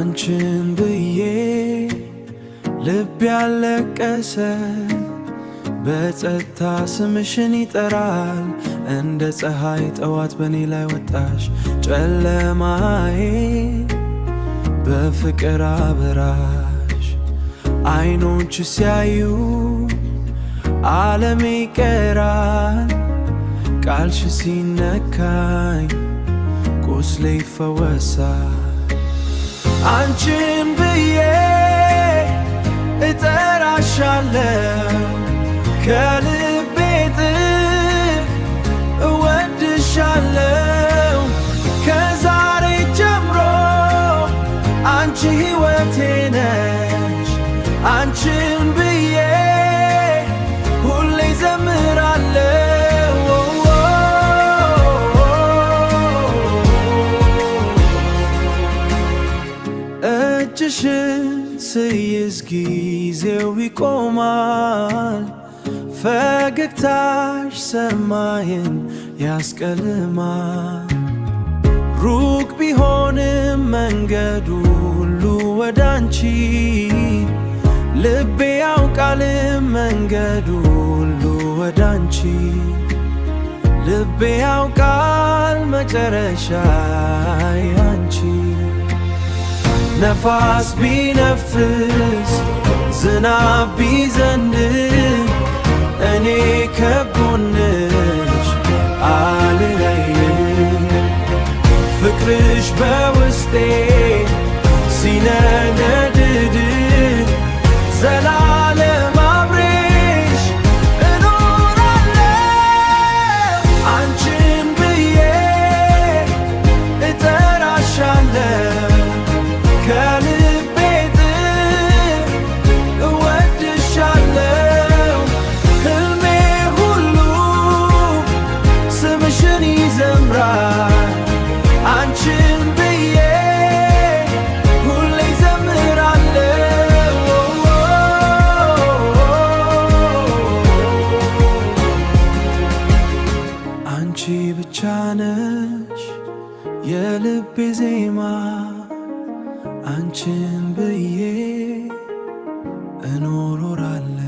አንቺን ብዬ ልብ ያለቀሰ በጸጥታ ስምሽን ይጠራል። እንደ ፀሐይ ጠዋት በኔ ላይ ወጣሽ ጨለማዬ በፍቅር አበራሽ። አይኖች ሲያዩ ዓለም ይቀራል። ቃልሽ ሲነካኝ ቁስሌ ይፈወሳል። አንቺን ብዬ እጠራሻለሁ ከልቤ ጥግ እወድሻለሁ። ከዛሬ ጀምሮ አንቺ ሕይወቴ ነሽ። አንቺን ብዬ ሁሌ ዘምራለሁ። እጅሽን ስይዝ ጊዜው ይቆማል። ፈገግታሽ ሰማይን ያስቀልማል። ሩቅ ቢሆንም መንገዱ ሁሉ ወዳንቺ ልቤ ያውቃል መንገዱ ሁሉ ወዳንቺ ልቤ ያውቃል መጨረሻ ያንቺ። ነፋስ ቢነፍስ ዝናብ ቢዘንብ እኔ ከጎንሽ አልለይም። ፍቅርሽ በውስጤ ሲነነድድ ዘላለም አብሬሽ እኖራለሁ። አንቺን ብዬ እጠራሻለሁ ከልቤ ጥግ እወድሻለሁ። ሕልሜ ሁሉ ስምሽን ይዘምራል። አንቺን ብዬ ሁሌ ዘምራለሁ። አንቺ ብቻ ነሽ የልቤ ዜማ። አንቺን ብዬ እኖራለሁ።